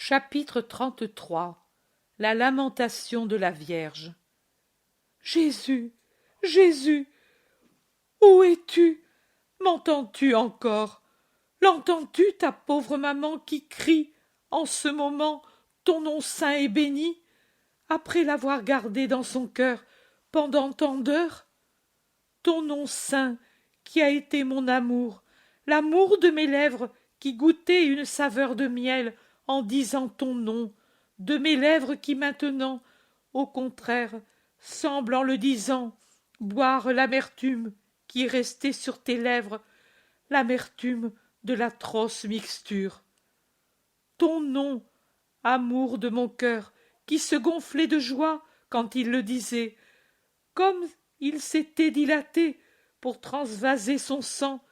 Chapitre 33. La lamentation de la Vierge. Jésus, Jésus, où es-tu? M'entends-tu encore? L'entends-tu, ta pauvre maman qui crie, en ce moment, ton nom saint et béni, après l'avoir gardé dans son cœur pendant tant d'heures? Ton nom saint, qui a été mon amour, l'amour de mes lèvres qui goûtaient une saveur de miel en disant ton nom, de mes lèvres qui maintenant, au contraire, semblent en le disant boire l'amertume qui est restée sur tes lèvres, l'amertume de l'atroce mixture. Ton nom, amour de mon cœur, qui se gonflait de joie quand il le disait, comme il s'était dilaté pour transvaser son sang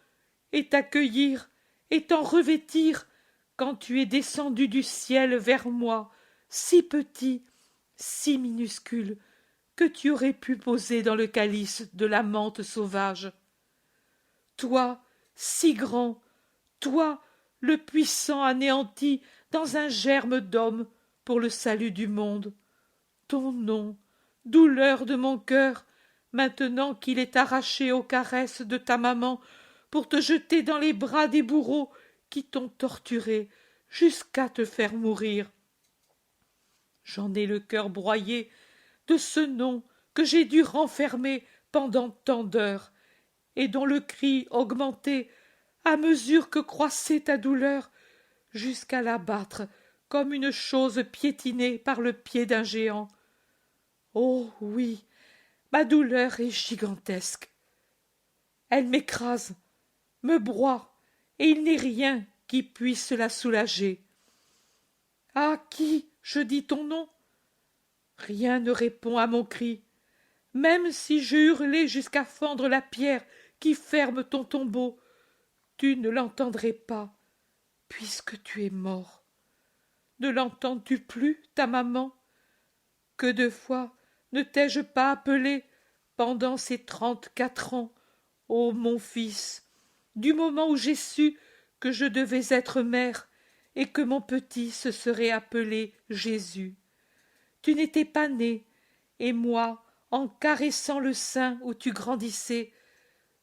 et t'accueillir et t'en revêtir quand tu es descendu du ciel vers moi, si petit, si minuscule, que tu aurais pu poser dans le calice de la menthe sauvage. Toi, si grand, toi, le puissant anéanti dans un germe d'homme pour le salut du monde. Ton nom, douleur de mon cœur, maintenant qu'il est arraché aux caresses de ta maman pour te jeter dans les bras des bourreaux qui t'ont torturé jusqu'à te faire mourir. J'en ai le cœur broyé de ce nom que j'ai dû renfermer pendant tant d'heures, et dont le cri augmentait à mesure que croissait ta douleur, jusqu'à l'abattre comme une chose piétinée par le pied d'un géant. Oh oui, ma douleur est gigantesque. Elle m'écrase, me broie, et il n'est rien qui puisse la soulager. À qui je dis ton nom? Rien ne répond à mon cri, même si je hurlais jusqu'à fendre la pierre qui ferme ton tombeau, tu ne l'entendrais pas, puisque tu es mort. Ne l'entends-tu plus, ta maman? Que de fois ne t'ai-je pas appelé pendant ces 34 ans, ô mon fils, du moment où j'ai su que je devais être mère et que mon petit se serait appelé Jésus. Tu n'étais pas né, et moi, en caressant le sein où tu grandissais,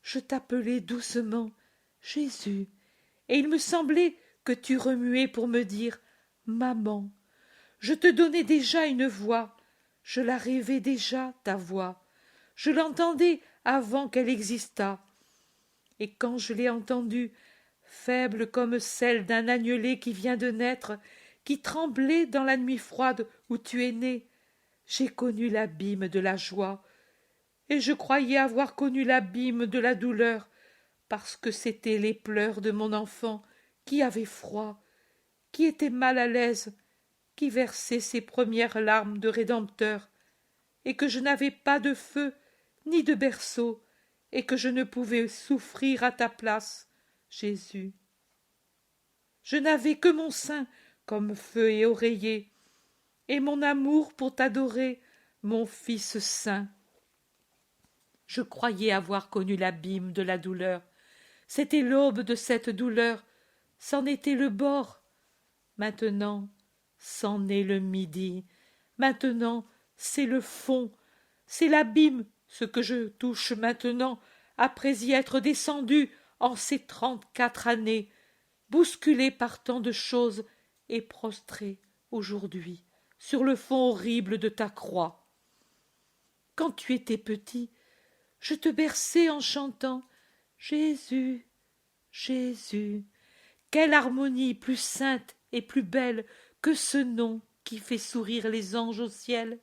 je t'appelais doucement Jésus, et il me semblait que tu remuais pour me dire maman. Je te donnais déjà une voix, je la rêvais déjà, ta voix, je l'entendais avant qu'elle existât. Et quand je l'ai entendue, faible comme celle d'un agnelé qui vient de naître, qui tremblait dans la nuit froide où tu es né, j'ai connu l'abîme de la joie, et je croyais avoir connu l'abîme de la douleur, parce que c'étaient les pleurs de mon enfant qui avait froid, qui était mal à l'aise, qui versait ses premières larmes de rédempteur, et que je n'avais pas de feu ni de berceau, et que je ne pouvais souffrir à ta place, Jésus. Je n'avais que mon sein comme feu et oreiller, et mon amour pour t'adorer, mon Fils saint. Je croyais avoir connu l'abîme de la douleur. C'était l'aube de cette douleur, c'en était le bord. Maintenant, c'en est le midi. Maintenant, c'est le fond, c'est l'abîme, ce que je touche maintenant, après y être descendu en ces 34 années, bousculé par tant de choses et prostré aujourd'hui sur le fond horrible de ta croix. Quand tu étais petit, je te berçais en chantant Jésus, Jésus. Quelle harmonie plus sainte et plus belle que ce nom qui fait sourire les anges au ciel.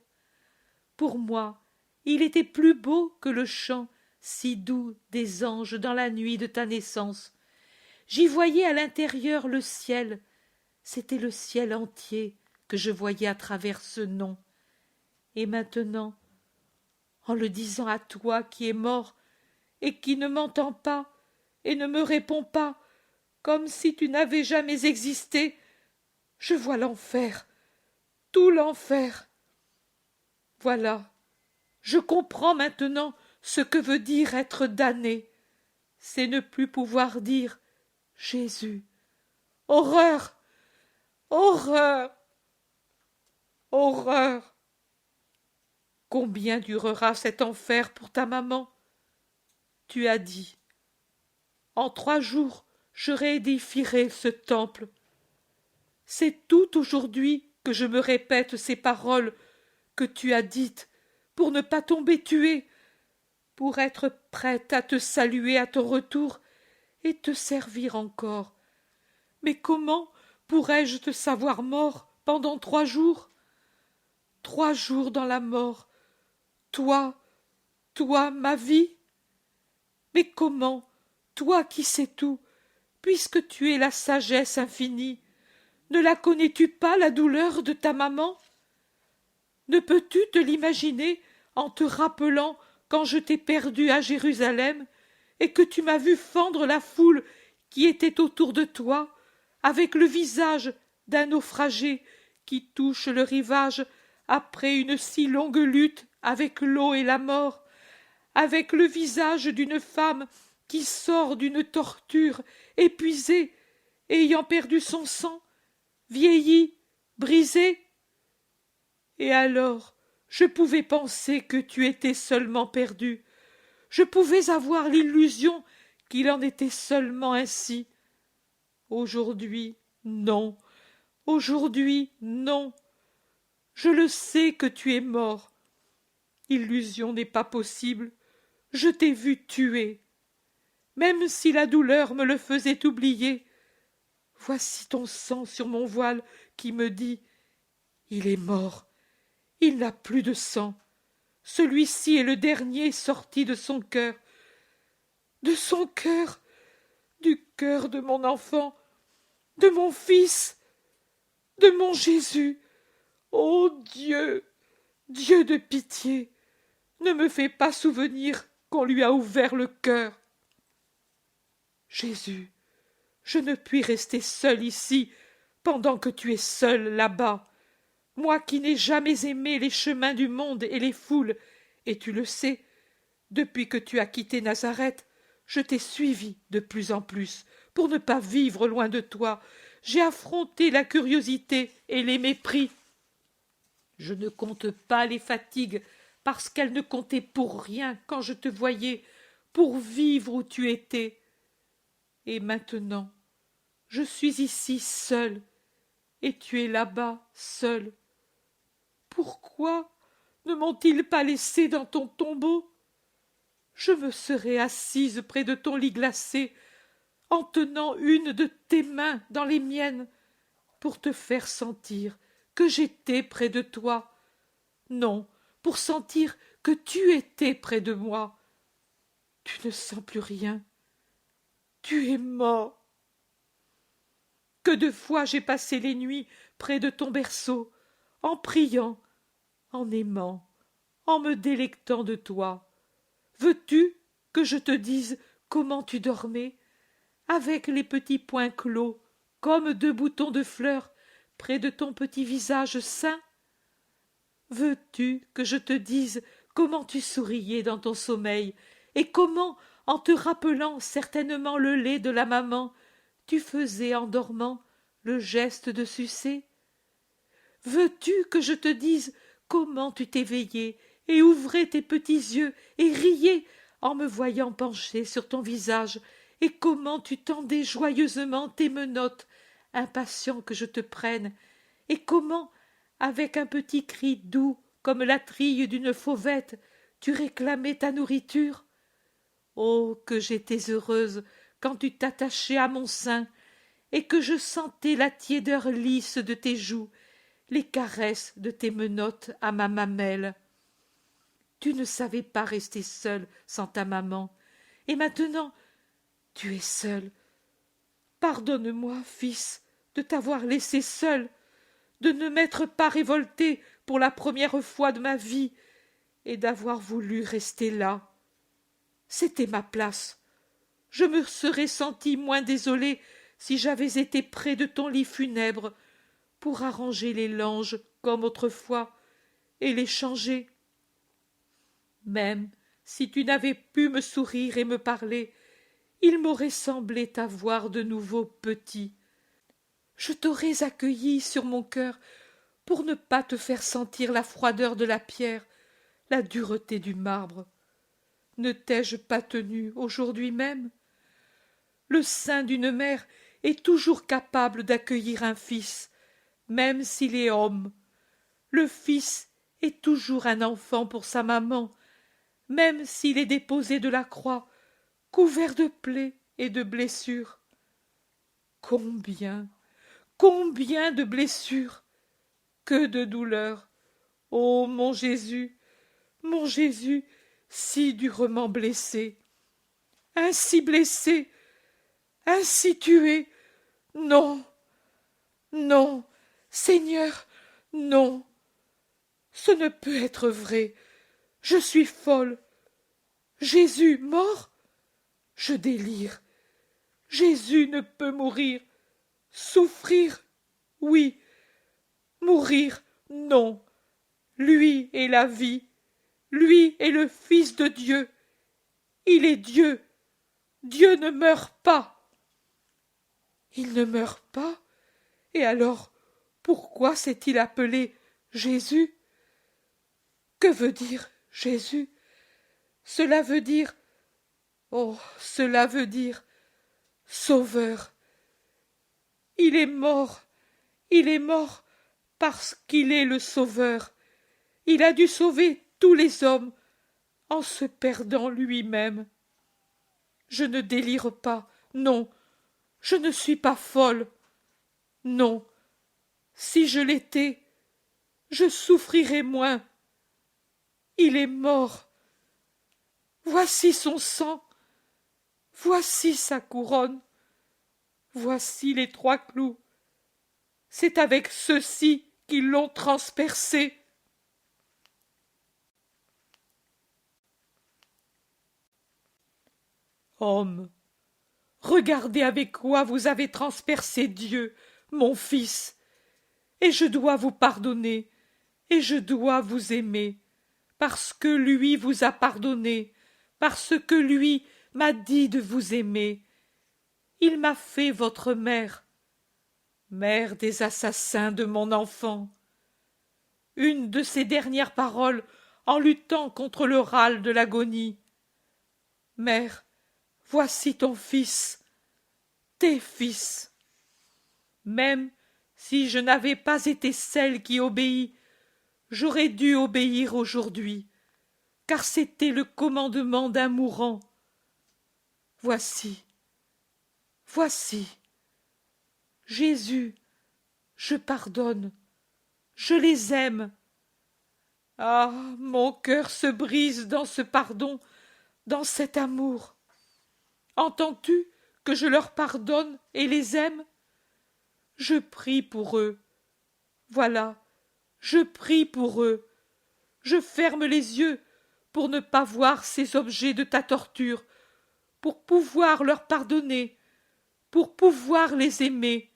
Pour moi, il était plus beau que le chant si doux des anges dans la nuit de ta naissance. J'y voyais à l'intérieur le ciel, c'était le ciel entier que je voyais à travers ce nom. Et maintenant, en le disant à toi qui es mort et qui ne m'entends pas et ne me réponds pas, comme si tu n'avais jamais existé, je vois l'enfer, tout l'enfer. Voilà, je comprends maintenant ce que veut dire être damné. C'est ne plus pouvoir dire Jésus. Horreur! Horreur! Horreur! Combien durera cet enfer pour ta maman? Tu as dit, en 3 jours, je réédifierai ce temple. C'est tout aujourd'hui que je me répète ces paroles que tu as dites pour ne pas tomber tuée, pour être prête à te saluer à ton retour et te servir encore. Mais comment pourrais-je te savoir mort pendant 3 jours? 3 jours dans la mort, toi, ma vie? Mais comment, toi qui sais tout, puisque tu es la sagesse infinie, ne la connais-tu pas, la douleur de ta maman? Ne peux-tu te l'imaginer en te rappelant quand je t'ai perdu à Jérusalem et que tu m'as vu fendre la foule qui était autour de toi, avec le visage d'un naufragé qui touche le rivage après une si longue lutte avec l'eau et la mort, avec le visage d'une femme qui sort d'une torture, épuisée, ayant perdu son sang, vieillie, brisée? Et alors, je pouvais penser que tu étais seulement perdu. Je pouvais avoir l'illusion qu'il en était seulement ainsi. Aujourd'hui, non. Aujourd'hui, non. Je le sais que tu es mort. Illusion n'est pas possible. Je t'ai vu tuer. Même si la douleur me le faisait oublier, voici ton sang sur mon voile qui me dit « Il est mort. Il n'a plus de sang. Celui-ci est le dernier sorti de son cœur. De son cœur, du cœur de mon enfant, de mon fils, de mon Jésus. Ô Dieu, Dieu de pitié, ne me fais pas souvenir qu'on lui a ouvert le cœur. Jésus, je ne puis rester seul ici pendant que tu es seul là-bas. Moi qui n'ai jamais aimé les chemins du monde et les foules, et tu le sais, depuis que tu as quitté Nazareth, je t'ai suivi de plus en plus, pour ne pas vivre loin de toi. J'ai affronté la curiosité et les mépris. Je ne compte pas les fatigues, parce qu'elles ne comptaient pour rien quand je te voyais, pour vivre où tu étais. Et maintenant, je suis ici seule, et tu es là-bas seule. Pourquoi ne m'ont-ils pas laissée dans ton tombeau? Je me serais assise près de ton lit glacé, en tenant une de tes mains dans les miennes, pour te faire sentir que j'étais près de toi. Non, pour sentir que tu étais près de moi. Tu ne sens plus rien. Tu es mort. Que de fois j'ai passé les nuits près de ton berceau, en priant, en aimant, en me délectant de toi. Veux-tu que je te dise comment tu dormais, avec les petits poings clos, comme 2 boutons de fleurs, près de ton petit visage sain? Veux-tu que je te dise comment tu souriais dans ton sommeil, et comment, en te rappelant certainement le lait de la maman, tu faisais en dormant le geste de sucer? Veux-tu que je te dise comment tu t'éveillais et ouvrais tes petits yeux et riais en me voyant penché sur ton visage, et comment tu tendais joyeusement tes menottes, impatient que je te prenne, et comment, avec un petit cri doux comme la trille d'une fauvette, tu réclamais ta nourriture? Oh, que j'étais heureuse quand tu t'attachais à mon sein, et que je sentais la tiédeur lisse de tes joues, les caresses de tes menottes à ma mamelle. Tu ne savais pas rester seule sans ta maman, et maintenant tu es seule. Pardonne-moi, fils, de t'avoir laissé seule, de ne m'être pas révoltée pour la première fois de ma vie, et d'avoir voulu rester là. C'était ma place. Je me serais sentie moins désolée si j'avais été près de ton lit funèbre, pour arranger les langes comme autrefois, et les changer. Même si tu n'avais pu me sourire et me parler, il m'aurait semblé t'avoir de nouveau petit. je t'aurais accueilli sur mon cœur pour ne pas te faire sentir la froideur de la pierre, la dureté du marbre. Ne t'ai-je pas tenu aujourd'hui même? Le sein d'une mère est toujours capable d'accueillir un fils, même s'il est homme. Le fils est toujours un enfant pour sa maman, même s'il est déposé de la croix, couvert de plaies et de blessures. Combien, combien de blessures, que de douleurs! Ô mon Jésus, si durement blessé, ainsi tué! Non, non, Seigneur, non, ce ne peut être vrai. Je suis folle. Jésus mort? Je délire. Jésus ne peut mourir. Souffrir, oui. Mourir, non. Lui est la vie. Lui est le Fils de Dieu. Il est Dieu. Dieu ne meurt pas. Il ne meurt pas? Et alors, pourquoi s'est-il appelé Jésus? Que veut dire Jésus? Cela veut dire, oh, cela veut dire Sauveur. Il est mort parce qu'il est le Sauveur. Il a dû sauver tous les hommes en se perdant lui-même. Je ne délire pas, non, je ne suis pas folle. Non, si je l'étais, je souffrirais moins. Il est mort. Voici son sang. Voici sa couronne. Voici les 3 clous. C'est avec ceux-ci qu'ils l'ont transpercé. Homme, regardez avec quoi vous avez transpercé Dieu, mon Fils, et je dois vous pardonner, et je dois vous aimer, parce que lui vous a pardonné, parce que lui m'a dit de vous aimer. Il m'a fait votre mère, mère des assassins de mon enfant. Une de ses dernières paroles en luttant contre le râle de l'agonie. Mère, voici ton fils, tes fils. Même si je n'avais pas été celle qui obéit, j'aurais dû obéir aujourd'hui, car c'était le commandement d'un mourant. Voici, voici. Jésus, je pardonne, je les aime. Ah, mon cœur se brise dans ce pardon, dans cet amour. Entends-tu que je leur pardonne et les aime? Je prie pour eux. Voilà, je prie pour eux. Je ferme les yeux pour ne pas voir ces objets de ta torture, pour pouvoir leur pardonner, pour pouvoir les aimer,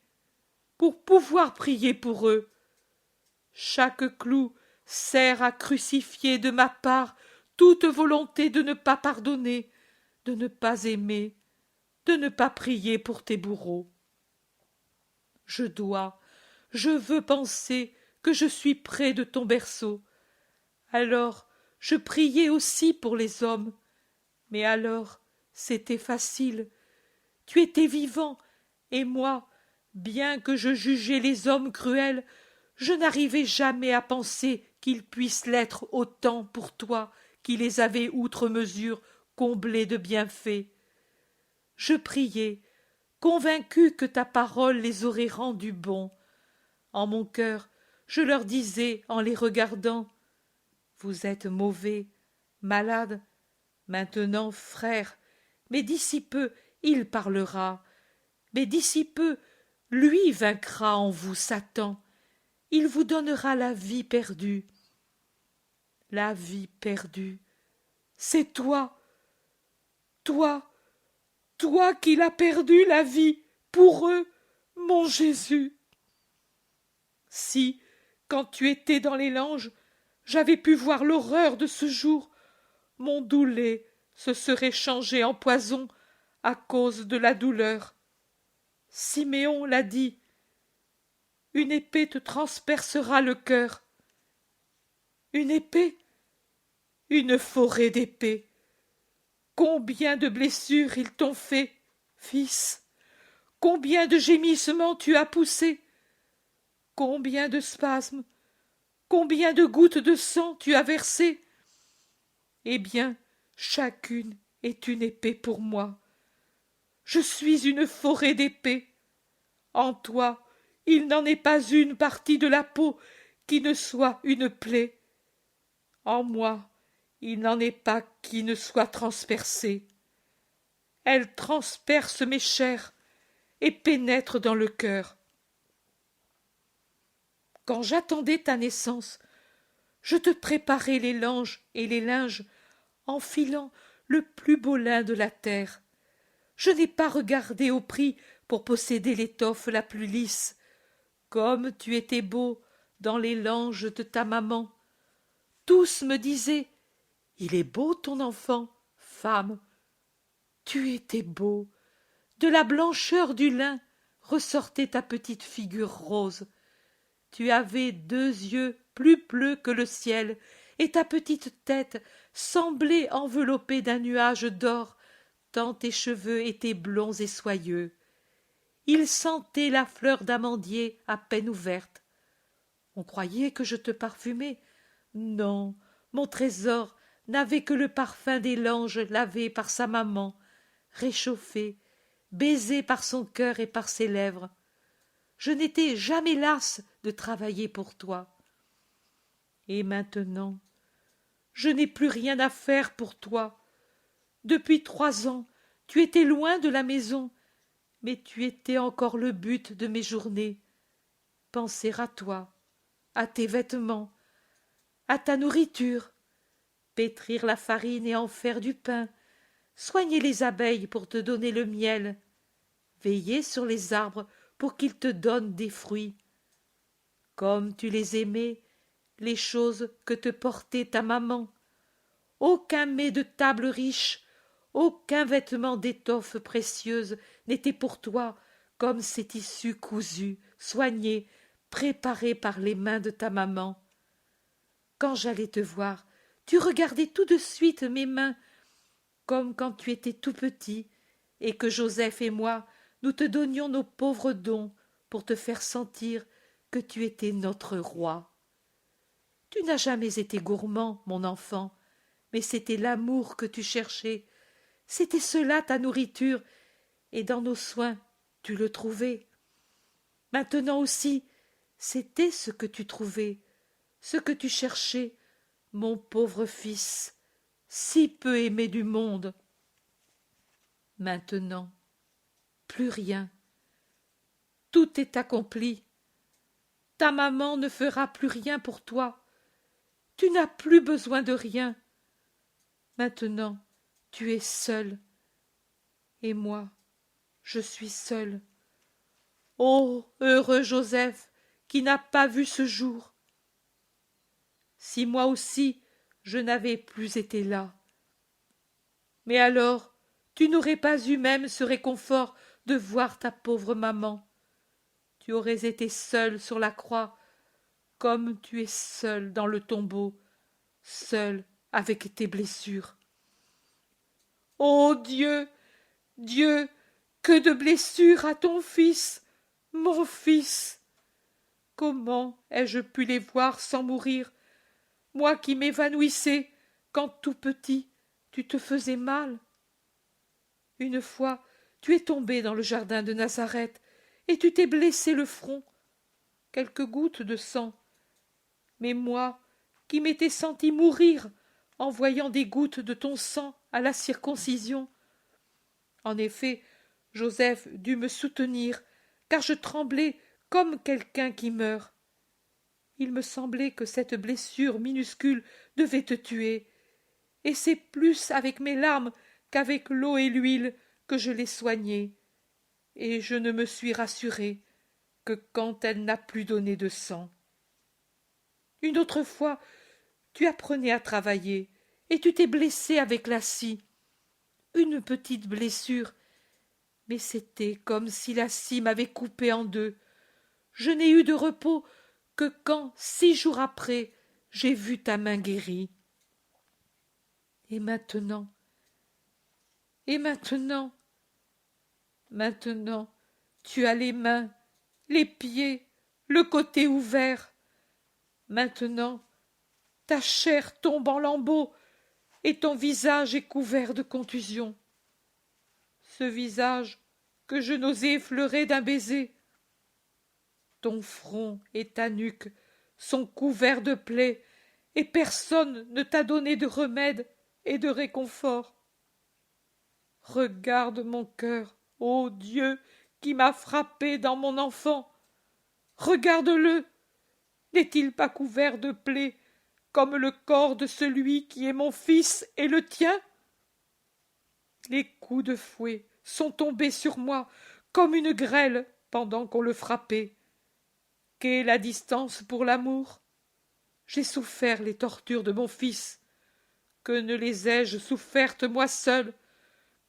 pour pouvoir prier pour eux. Chaque clou sert à crucifier de ma part toute volonté de ne pas pardonner, de ne pas aimer, de ne pas prier pour tes bourreaux. Je veux penser que je suis près de ton berceau. Alors je priais aussi pour les hommes, mais alors c'était facile. Tu étais vivant, et moi, bien que je jugeais les hommes cruels, je n'arrivais jamais à penser qu'ils puissent l'être autant pour toi qui les avais outre mesure comblés de bienfaits. Je priais, convaincu que ta parole les aurait rendus bons. En mon cœur, je leur disais en les regardant, vous êtes mauvais, malades, maintenant, frères, mais d'ici peu il parlera, mais d'ici peu lui vaincra en vous Satan, il vous donnera la vie perdue. La vie perdue, c'est toi, toi, toi qui l'as perdue la vie pour eux, mon Jésus. Si, quand tu étais dans les langes, j'avais pu voir l'horreur de ce jour, mon doux lait se serait changé en poison à cause de la douleur. Siméon l'a dit, une épée te transpercera le cœur. Une épée, une forêt d'épées. Combien de blessures ils t'ont fait, fils, combien de gémissements tu as poussés, combien de spasmes, combien de gouttes de sang tu as versées. Eh bien, chacune est une épée pour moi. Je suis une forêt d'épées. En toi, il n'en est pas une partie de la peau qui ne soit une plaie. En moi, il n'en est pas qui ne soit transpercée. Elle transperce mes chairs et pénètre dans le cœur. Quand j'attendais ta naissance, je te préparais les langes et les linges en filant le plus beau lin de la terre. Je n'ai pas regardé au prix pour posséder l'étoffe la plus lisse. Comme tu étais beau dans les langes de ta maman, tous me disaient « Il est beau ton enfant, femme ». Tu étais beau. De la blancheur du lin ressortait ta petite figure rose. Tu avais 2 yeux plus bleus que le ciel, et ta petite tête semblait enveloppée d'un nuage d'or, tant tes cheveux étaient blonds et soyeux. Ils sentaient la fleur d'amandier à peine ouverte. On croyait que je te parfumais. Non, mon trésor n'avait que le parfum des langes lavés par sa maman, réchauffés, baisés par son cœur et par ses lèvres. Je n'étais jamais lasse de travailler pour toi. Et maintenant, je n'ai plus rien à faire pour toi. Depuis 3 ans, tu étais loin de la maison, mais tu étais encore le but de mes journées. Penser à toi, à tes vêtements, à ta nourriture, pétrir la farine et en faire du pain, soigner les abeilles pour te donner le miel, veiller sur les arbres pour qu'ils te donnent des fruits. Comme tu les aimais, les choses que te portait ta maman. Aucun mets de table riche, aucun vêtement d'étoffe précieuse n'était pour toi comme ces tissus cousus, soignés, préparés par les mains de ta maman. Quand j'allais te voir, tu regardais tout de suite mes mains, comme quand tu étais tout petit, et que Joseph et moi, nous te donnions nos pauvres dons pour te faire sentir que tu étais notre roi. Tu n'as jamais été gourmand, mon enfant, mais c'était l'amour que tu cherchais, c'était cela ta nourriture, et dans nos soins tu le trouvais. Maintenant aussi, c'était ce que tu trouvais, ce que tu cherchais, mon pauvre fils, si peu aimé du monde. Maintenant, plus rien. Tout est accompli. Ta maman ne fera plus rien pour toi. Tu n'as plus besoin de rien. Maintenant, tu es seul. Et moi, je suis seul. Ô heureux Joseph, qui n'a pas vu ce jour. Si moi aussi je n'avais plus été là. Mais alors, tu n'aurais pas eu même ce réconfort de voir ta pauvre maman. Tu aurais été seul sur la croix, comme tu es seul dans le tombeau, seul avec tes blessures. Ô Dieu, Dieu, que de blessures à ton fils, mon fils! Comment ai-je pu les voir sans mourir, moi qui m'évanouissais quand tout petit tu te faisais mal? Une fois, tu es tombé dans le jardin de Nazareth et tu t'es blessé le front. Quelques gouttes de sang. Mais moi, qui m'étais senti mourir en voyant des gouttes de ton sang à la circoncision. En effet, Joseph dut me soutenir, car je tremblais comme quelqu'un qui meurt. Il me semblait que cette blessure minuscule devait te tuer, et c'est plus avec mes larmes qu'avec l'eau et l'huile que je l'ai soignée, et je ne me suis rassurée que quand elle n'a plus donné de sang. Une autre fois, tu apprenais à travailler, et tu t'es blessé avec la scie. Une petite blessure, mais c'était comme si la scie m'avait coupé en deux. je n'ai eu de repos que quand, 6 jours après, j'ai vu ta main guérie. Et maintenant, et maintenant, maintenant, tu as les mains, les pieds, le côté ouvert. Maintenant, ta chair tombe en lambeaux et ton visage est couvert de contusions. Ce visage que je n'osais effleurer d'un baiser. Ton front et ta nuque sont couverts de plaies et personne ne t'a donné de remède et de réconfort. Regarde mon cœur, ô Dieu, qui m'a frappé dans mon enfant. Regarde-le. N'est-il pas couvert de plaies comme le corps de celui qui est mon fils et le tien? Les coups de fouet sont tombés sur moi comme une grêle pendant qu'on le frappait. Qu'est la distance pour l'amour? J'ai souffert les tortures de mon fils. Que ne les ai-je souffertes moi seul?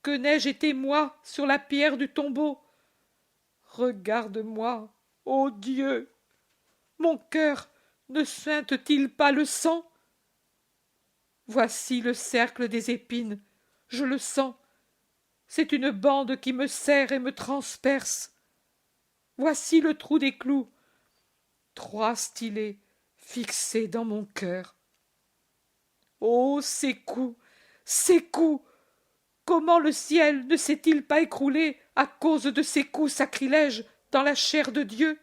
Que n'ai-je été moi sur la pierre du tombeau? Regarde-moi, ô Dieu! Mon cœur ne suinte-t-il pas le sang? Voici le cercle des épines, je le sens. C'est une bande qui me serre et me transperce. Voici le trou des clous, 3 stylets fixés dans mon cœur. Oh, ces coups! Ces coups! Comment le ciel ne s'est-il pas écroulé à cause de ces coups sacrilèges dans la chair de Dieu?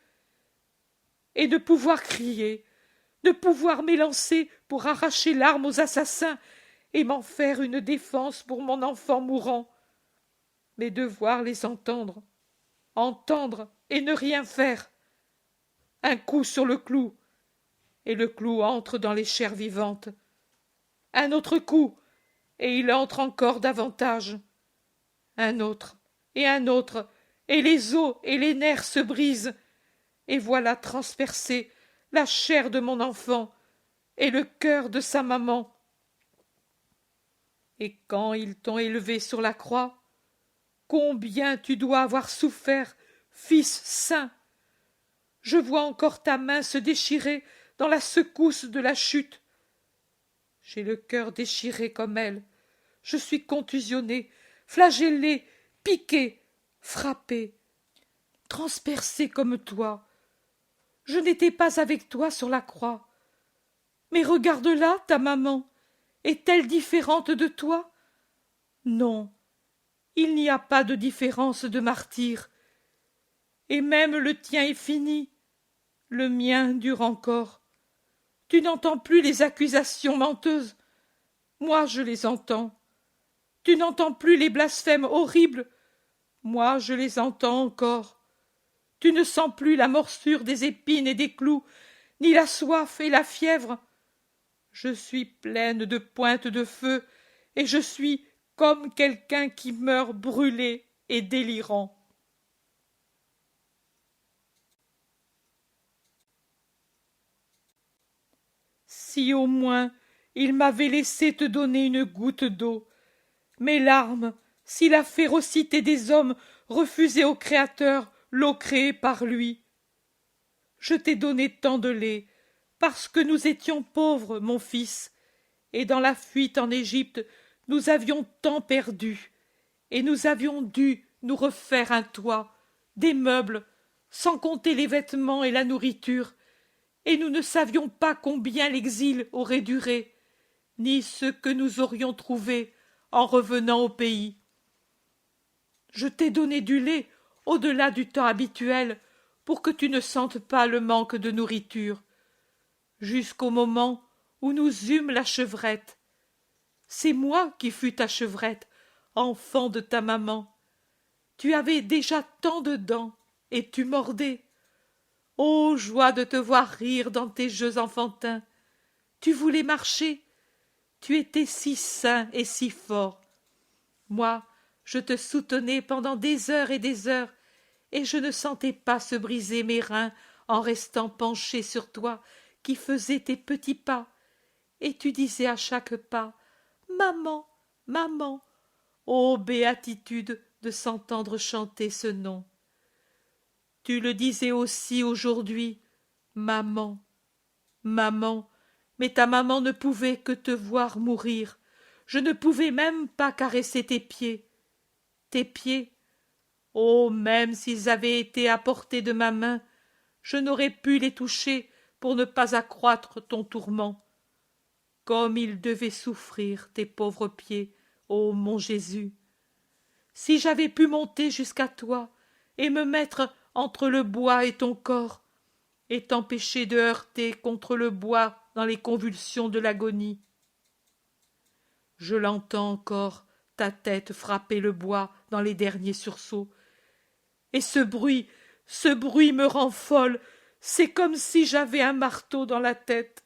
Et de pouvoir crier, de pouvoir m'élancer pour arracher l'arme aux assassins et m'en faire une défense pour mon enfant mourant, mais devoir les entendre et ne rien faire. Un coup sur le clou, et le clou entre dans les chairs vivantes. Un autre coup, et il entre encore davantage. Un autre, et les os et les nerfs se brisent, et voilà transpercer la chair de mon enfant et le cœur de sa maman. Et quand ils t'ont élevé sur la croix, combien tu dois avoir souffert, fils saint! Je vois encore ta main se déchirer dans la secousse de la chute. J'ai le cœur déchiré comme elle. Je suis contusionné, flagellé, piqué, frappé, transpercé comme toi. Je n'étais pas avec toi sur la croix. Mais regarde-la, ta maman. Est-elle différente de toi? Non, il n'y a pas de différence de martyr. Et même le tien est fini. Le mien dure encore. Tu n'entends plus les accusations menteuses. Moi, je les entends. Tu n'entends plus les blasphèmes horribles. Moi, je les entends encore. Tu ne sens plus la morsure des épines et des clous, ni la soif et la fièvre. Je suis pleine de pointes de feu, et je suis comme quelqu'un qui meurt brûlé et délirant. Si au moins il m'avait laissé te donner une goutte d'eau, mes larmes, si la férocité des hommes refusait au Créateur l'eau créée par lui. Je t'ai donné tant de lait, parce que nous étions pauvres, mon fils, et dans la fuite en Égypte, nous avions tant perdu, et nous avions dû nous refaire un toit, des meubles, sans compter les vêtements et la nourriture, et nous ne savions pas combien l'exil aurait duré, ni ce que nous aurions trouvé en revenant au pays. Je t'ai donné du lait au-delà du temps habituel pour que tu ne sentes pas le manque de nourriture, jusqu'au moment où nous eûmes la chevrette. C'est moi qui fus ta chevrette, enfant de ta maman. Tu avais déjà tant de dents, et tu mordais. Ô joie de te voir rire dans tes jeux enfantins! Tu voulais marcher, tu étais si sain et si fort. Moi, je te soutenais pendant des heures, et je ne sentais pas se briser mes reins en restant penché sur toi, qui faisais tes petits pas, et tu disais à chaque pas « Maman, maman !» Ô béatitude de s'entendre chanter ce nom! Tu le disais aussi aujourd'hui, maman, maman, mais ta maman ne pouvait que te voir mourir. Je ne pouvais même pas caresser tes pieds. Tes pieds, oh, même s'ils avaient été à portée de ma main, je n'aurais pu les toucher pour ne pas accroître ton tourment. Comme ils devaient souffrir, tes pauvres pieds, ô mon Jésus. Si j'avais pu monter jusqu'à toi et me mettre entre le bois et ton corps, et t'empêcher de heurter contre le bois dans les convulsions de l'agonie. Je l'entends encore, ta tête frapper le bois dans les derniers sursauts. Et ce bruit me rend folle, c'est comme si j'avais un marteau dans la tête.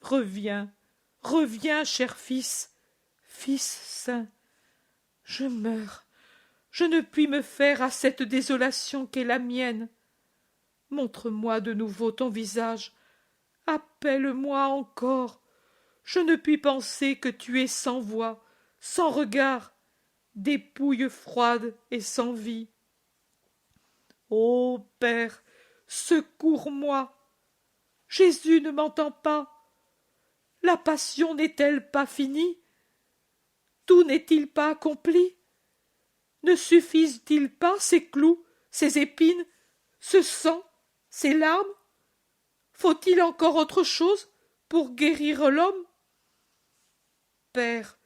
Reviens, reviens, cher fils, fils saint. Je meurs, je ne puis me faire à cette désolation qu'est la mienne. Montre-moi de nouveau ton visage, appelle-moi encore. Je ne puis penser que tu es sans voix, sans regard, dépouille froide et sans vie. Ô Père, secours-moi. Jésus ne m'entend pas. La passion n'est-elle pas finie? Tout n'est-il pas accompli? Ne suffisent-ils pas ces clous, ces épines, ce sang, ces larmes? Faut-il encore autre chose pour guérir l'homme? Père,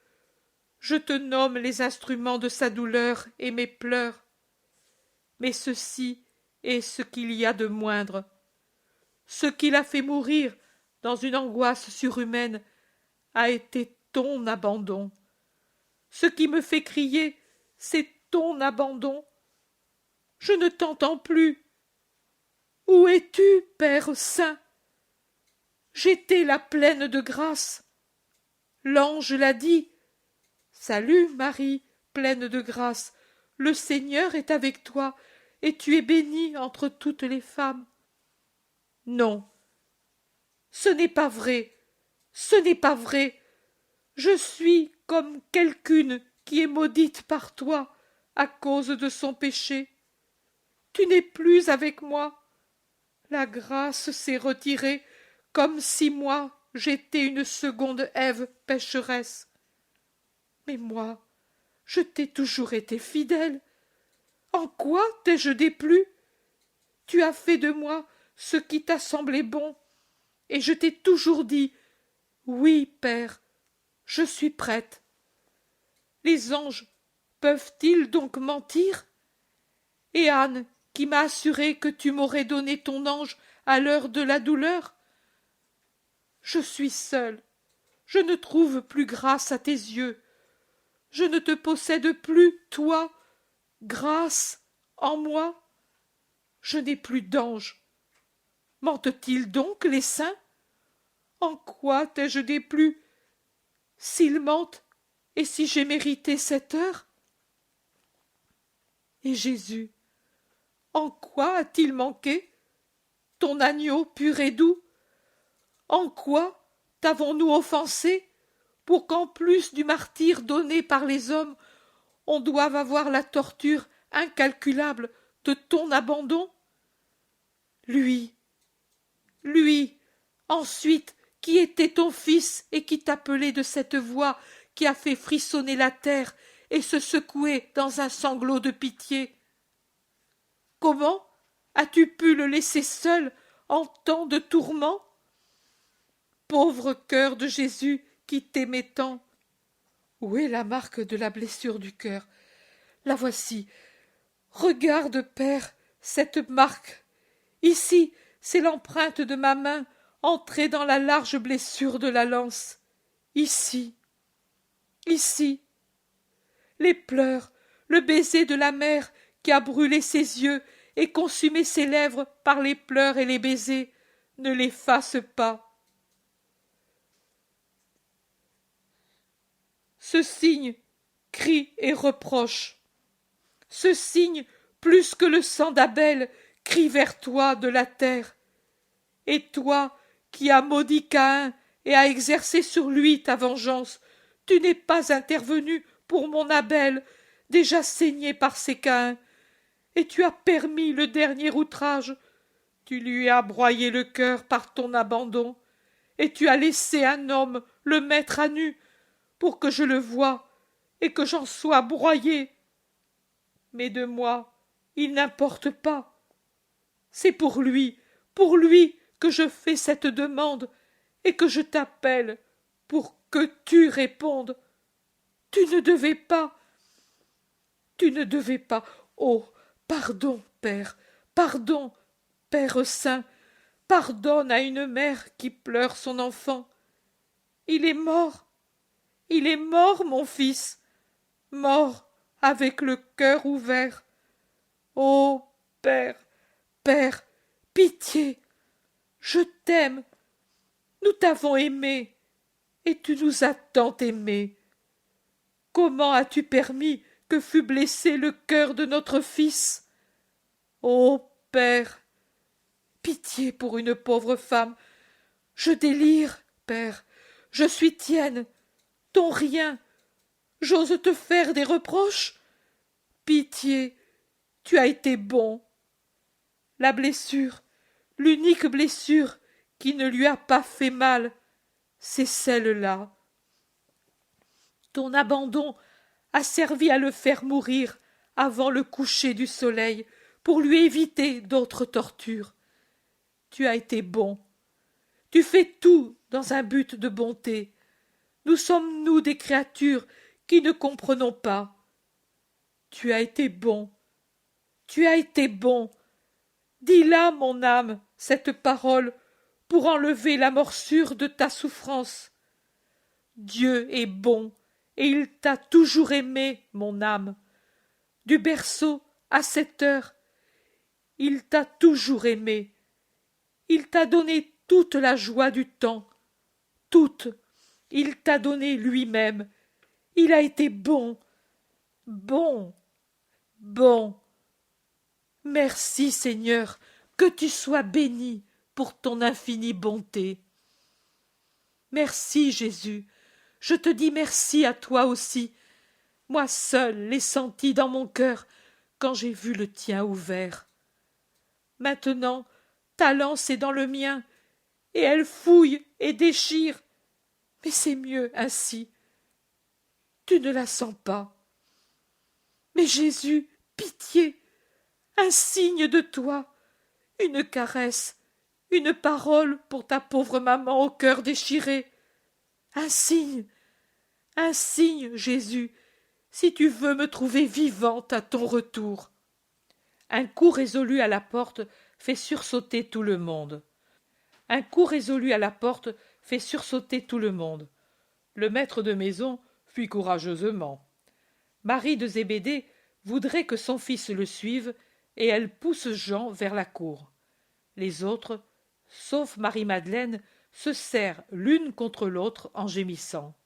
je te nomme les instruments de sa douleur et mes pleurs. Mais ceci est ce qu'il y a de moindre. Ce qui l'a fait mourir dans une angoisse surhumaine a été ton abandon. Ce qui me fait crier, c'est ton abandon. Je ne t'entends plus. Où es-tu, Père saint? J'étais la pleine de grâce. L'ange l'a dit. Salut, Marie, pleine de grâce. Le Seigneur est avec toi, et tu es bénie entre toutes les femmes. Non, ce n'est pas vrai, ce n'est pas vrai. Je suis comme quelqu'une qui est maudite par toi à cause de son péché. Tu n'es plus avec moi. La grâce s'est retirée, comme si moi j'étais une seconde Ève pécheresse. Mais moi, je t'ai toujours été fidèle. En quoi t'ai-je déplu? Tu as fait de moi ce qui t'a semblé bon, et je t'ai toujours dit, oui, Père, je suis prête. Les anges peuvent-ils donc mentir? Et Anne, qui m'a assuré que tu m'aurais donné ton ange à l'heure de la douleur? Je suis seule, je ne trouve plus grâce à tes yeux, je ne te possède plus, toi, grâce en moi. Je n'ai plus d'ange. Mentent-ils donc les saints? En quoi t'ai-je déplu? S'ils mentent, et si j'ai mérité cette heure? Et Jésus, en quoi a-t-il manqué? Ton agneau pur et doux? En quoi t'avons-nous offensé pour qu'en plus du martyre donné par les hommes, on doive avoir la torture incalculable de ton abandon? Lui, ensuite, qui était ton fils et qui t'appelait de cette voix qui a fait frissonner la terre et se secouer dans un sanglot de pitié. Comment as-tu pu le laisser seul en temps de tourments? Pauvre cœur de Jésus qui t'aimait tant! Où est la marque de la blessure du cœur? La voici. Regarde, Père, cette marque. Ici, c'est l'empreinte de ma main entrée dans la large blessure de la lance. Ici, ici. Les pleurs, le baiser de la mère qui a brûlé ses yeux et consumé ses lèvres par les pleurs et les baisers, ne l'effacent pas. Ce signe crie et reproche. Ce signe, plus que le sang d'Abel, crie vers toi de la terre. Et toi, qui as maudit Caïn et as exercé sur lui ta vengeance, tu n'es pas intervenu pour mon Abel, déjà saigné par ses Caïns, et tu as permis le dernier outrage. Tu lui as broyé le cœur par ton abandon, et tu as laissé un homme le mettre à nu pour que je le voie et que j'en sois broyé. Mais de moi, il n'importe pas. C'est pour lui que je fais cette demande et que je t'appelle pour que tu répondes. Tu ne devais pas. Tu ne devais pas. Oh, pardon, Père, pardon, Père saint, pardonne à une mère qui pleure son enfant. Il est mort. Il est mort, mon fils, mort avec le cœur ouvert. Ô Père, Père, pitié, je t'aime. Nous t'avons aimé, et tu nous as tant aimés. Comment as-tu permis que fût blessé le cœur de notre fils? Ô Père, pitié pour une pauvre femme. Je délire, Père, je suis tienne, ton rien. J'ose te faire des reproches? Pitié, tu as été bon. La blessure, l'unique blessure qui ne lui a pas fait mal, c'est celle-là. Ton abandon a servi à le faire mourir avant le coucher du soleil pour lui éviter d'autres tortures. Tu as été bon. Tu fais tout dans un but de bonté. Nous sommes, nous, des créatures qui ne comprenons pas. Tu as été bon. Tu as été bon. Dis-la, mon âme, cette parole, pour enlever la morsure de ta souffrance. Dieu est bon, et il t'a toujours aimé, mon âme. Du berceau à cette heure, il t'a toujours aimé. Il t'a donné toute la joie du temps, toute. Il t'a donné lui-même. Il a été bon, bon, bon. Merci, Seigneur, que tu sois béni pour ton infinie bonté. Merci, Jésus, je te dis merci à toi aussi. Moi seul l'ai senti dans mon cœur quand j'ai vu le tien ouvert. Maintenant, ta lance est dans le mien, et elle fouille et déchire. Mais c'est mieux ainsi. Tu ne la sens pas. Mais Jésus, pitié, un signe de toi, une caresse, une parole pour ta pauvre maman au cœur déchiré. Un signe, Jésus, si tu veux me trouver vivante à ton retour. Un coup résolu à la porte fait sursauter tout le monde. Un coup résolu à la porte fait sursauter tout le monde. Le maître de maison fuit courageusement. Marie de Zébédée voudrait que son fils le suive, et elle pousse Jean vers la cour. Les autres, sauf Marie-Madeleine, se serrent l'une contre l'autre en gémissant.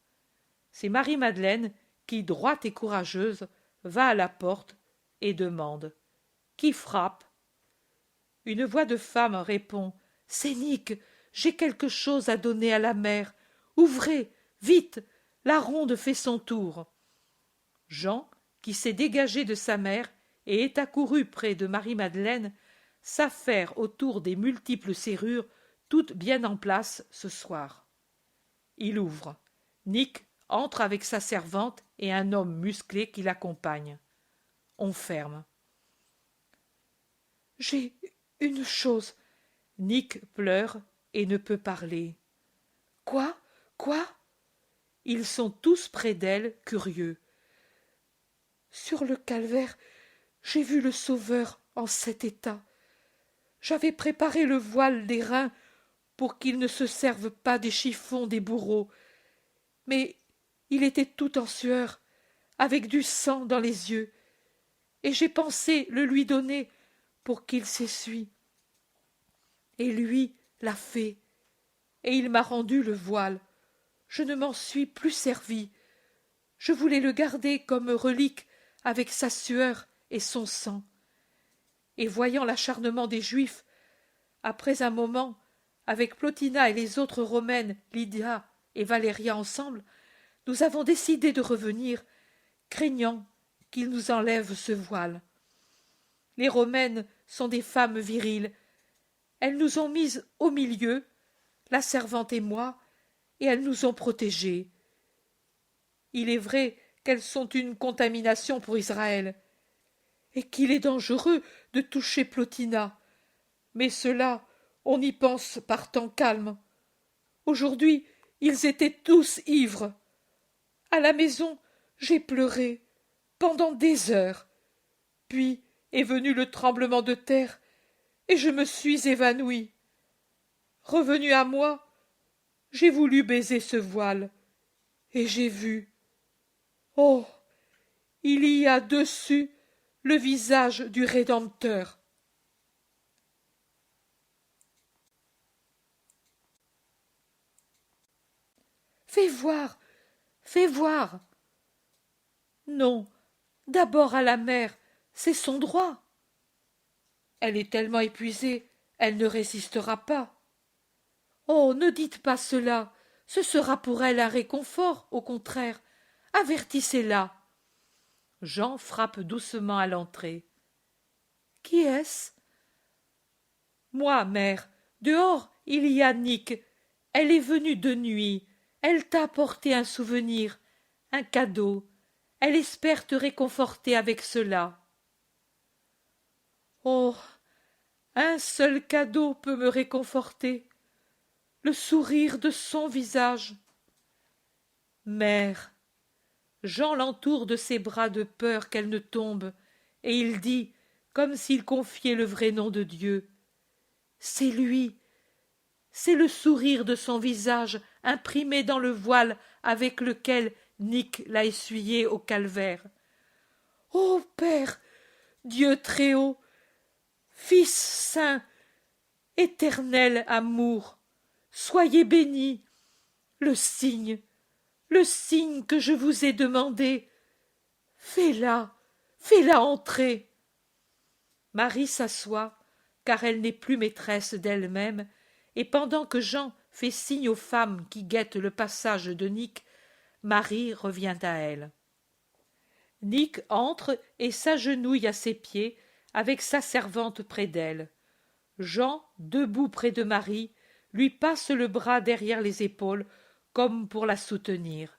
C'est Marie-Madeleine qui, droite et courageuse, va à la porte et demande « Qui frappe ?» Une voix de femme répond « C'est Nick, j'ai quelque chose à donner à la mère. Ouvrez, vite, la ronde fait son tour. » Jean, qui s'est dégagé de sa mère et est accouru près de Marie-Madeleine, s'affaire autour des multiples serrures, toutes bien en place ce soir. Il ouvre. Nick entre avec sa servante et un homme musclé qui l'accompagne. On ferme. « J'ai une chose. » Nick pleure et ne peut parler. « Quoi? Quoi ?» Ils sont tous près d'elle, curieux. « Sur le calvaire, j'ai vu le Sauveur en cet état. J'avais préparé le voile des reins pour qu'il ne se serve pas des chiffons des bourreaux. Mais il était tout en sueur, avec du sang dans les yeux, et j'ai pensé le lui donner pour qu'il s'essuie. Et lui l'a fait, et il m'a rendu le voile. Je ne m'en suis plus servi. Je voulais le garder comme relique avec sa sueur et son sang. Et voyant l'acharnement des Juifs, après un moment, avec Plotina et les autres Romaines, Lydia et Valéria ensemble, nous avons décidé de revenir, craignant qu'il nous enlève ce voile. Les Romaines sont des femmes viriles. Elles nous ont mises au milieu, la servante et moi, et elles nous ont protégées. Il est vrai qu'elles sont une contamination pour Israël, et qu'il est dangereux de toucher Plotina. Mais cela, on y pense par temps calme. Aujourd'hui, ils étaient tous ivres. À la maison, j'ai pleuré pendant des heures. Puis est venu le tremblement de terre, et je me suis évanouie. Revenu à moi, j'ai voulu baiser ce voile, et j'ai vu. Oh, il y a dessus le visage du Rédempteur. Fais voir, fais voir. Non, d'abord à la mère, c'est son droit. Elle est tellement épuisée, elle ne résistera pas. Oh, ne dites pas cela, ce sera pour elle un réconfort, au contraire. Avertissez-la. Jean frappe doucement à l'entrée. Qui est-ce? Moi, mère. Dehors, il y a Nick. Elle est venue de nuit. Elle t'a apporté un souvenir, un cadeau. Elle espère te réconforter avec cela. Oh, un seul cadeau peut me réconforter, le sourire de son visage. Mère, Jean l'entoure de ses bras de peur qu'elle ne tombe, et il dit, comme s'il confiait le vrai nom de Dieu, c'est lui, c'est le sourire de son visage imprimé dans le voile avec lequel Nick l'a essuyé au calvaire. Ô Père, Dieu très haut, Fils saint, éternel amour, soyez béni, le signe que je vous ai demandé. Fais-la entrer. Marie s'assoit, car elle n'est plus maîtresse d'elle-même, et pendant que Jean fait signe aux femmes qui guettent le passage de Nick, Marie revient à elle. Nick entre et s'agenouille à ses pieds, avec sa servante près d'elle. Jean, debout près de Marie, lui passe le bras derrière les épaules, comme pour la soutenir.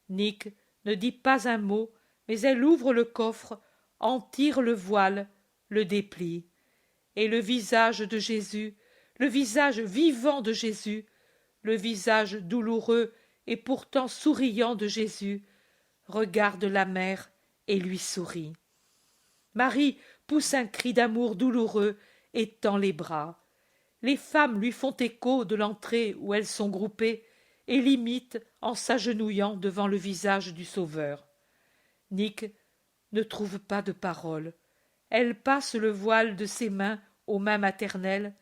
Nick ne dit pas un mot, mais elle ouvre le coffre, en tire le voile, le déplie. Et le visage de Jésus, le visage vivant de Jésus, le visage douloureux et pourtant souriant de Jésus, regarde la mère et lui sourit. Marie pousse un cri d'amour douloureux et tend les bras. Les femmes lui font écho de l'entrée où elles sont groupées et l'imitent en s'agenouillant devant le visage du Sauveur. Nick ne trouve pas de paroles. Elle passe le voile de ses mains aux mains maternelles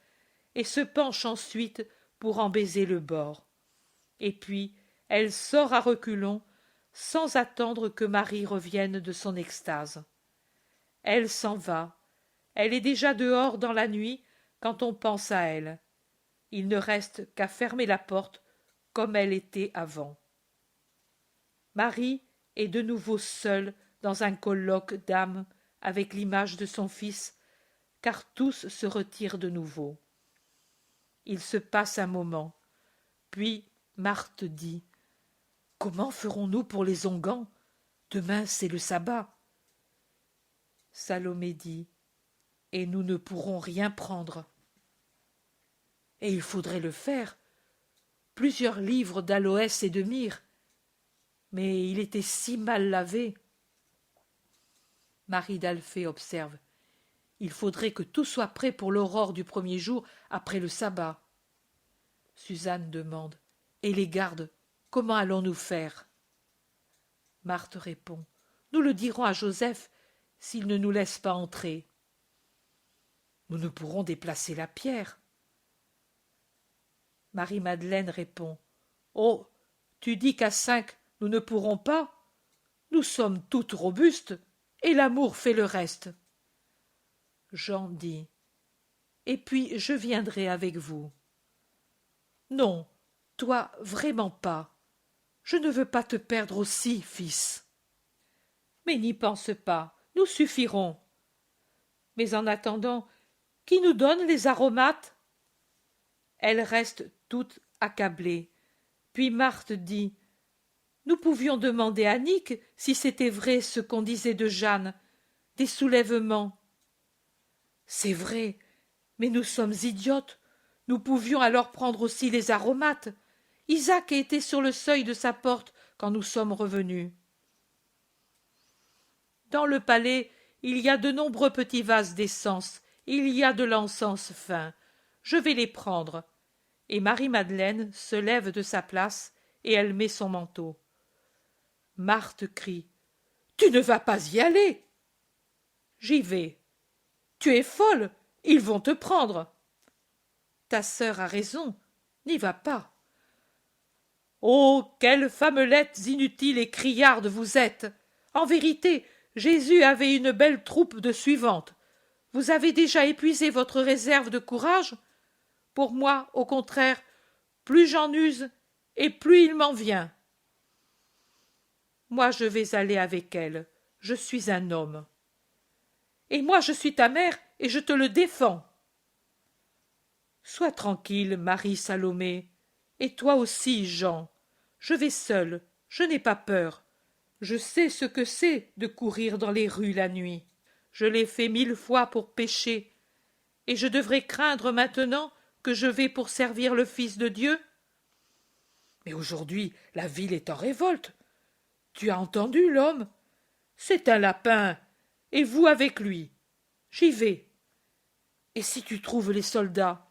et se penche ensuite pour en baiser le bord. Et puis elle sort à reculons sans attendre que Marie revienne de son extase. Elle s'en va. Elle est déjà dehors dans la nuit quand on pense à elle. Il ne reste qu'à fermer la porte comme elle était avant. Marie est de nouveau seule dans un colloque d'âme avec l'image de son fils, car tous se retirent de nouveau. Il se passe un moment, puis Marthe dit « Comment ferons-nous pour les onguents? Demain c'est le sabbat. » Salomé dit « Et nous ne pourrons rien prendre. » Et il faudrait le faire. Plusieurs livres d'aloès et de myrrhe. Mais il était si mal lavé. Marie d'Alphée observe. Il faudrait que tout soit prêt pour l'aurore du premier jour après le sabbat. Suzanne demande. Et les gardes, comment allons-nous faire? Marthe répond. Nous le dirons à Joseph s'il ne nous laisse pas entrer. Nous ne pourrons déplacer la pierre. Marie-Madeleine répond. Oh, tu dis qu'à 5, nous ne pourrons pas? Nous sommes toutes robustes, et l'amour fait le reste. Jean dit. Et puis je viendrai avec vous. Non, toi vraiment pas. Je ne veux pas te perdre aussi, fils. Mais n'y pense pas, nous suffirons. Mais en attendant, qui nous donne les aromates? Elle reste toute accablée. Puis Marthe dit: nous pouvions demander à Annick si c'était vrai ce qu'on disait de Jeanne, des soulèvements. C'est vrai, mais nous sommes idiotes. Nous pouvions alors prendre aussi les aromates. Isaac était sur le seuil de sa porte quand nous sommes revenus. Dans le palais, il y a de nombreux petits vases d'essence, il y a de l'encens fin. Je vais les prendre. Et Marie-Madeleine se lève de sa place et elle met son manteau. Marthe crie: tu ne vas pas y aller? J'y vais. Tu es folle, ils vont te prendre. Ta sœur a raison, n'y va pas. Oh, quelles femmelettes inutiles et criardes vous êtes! En vérité, Jésus avait une belle troupe de suivantes. Vous avez déjà épuisé votre réserve de courage? Pour moi, au contraire, plus j'en use, et plus il m'en vient. Moi, je vais aller avec elle. Je suis un homme. Et moi, je suis ta mère, et je te le défends. Sois tranquille, Marie-Salomé. Et toi aussi, Jean. Je vais seul, je n'ai pas peur. Je sais ce que c'est de courir dans les rues la nuit. Je l'ai fait 1000 fois pour pécher. Et je devrais craindre maintenant que je vais pour servir le Fils de Dieu? Mais aujourd'hui, la ville est en révolte. Tu as entendu l'homme? C'est un lapin, et vous avec lui. J'y vais. Et si tu trouves les soldats?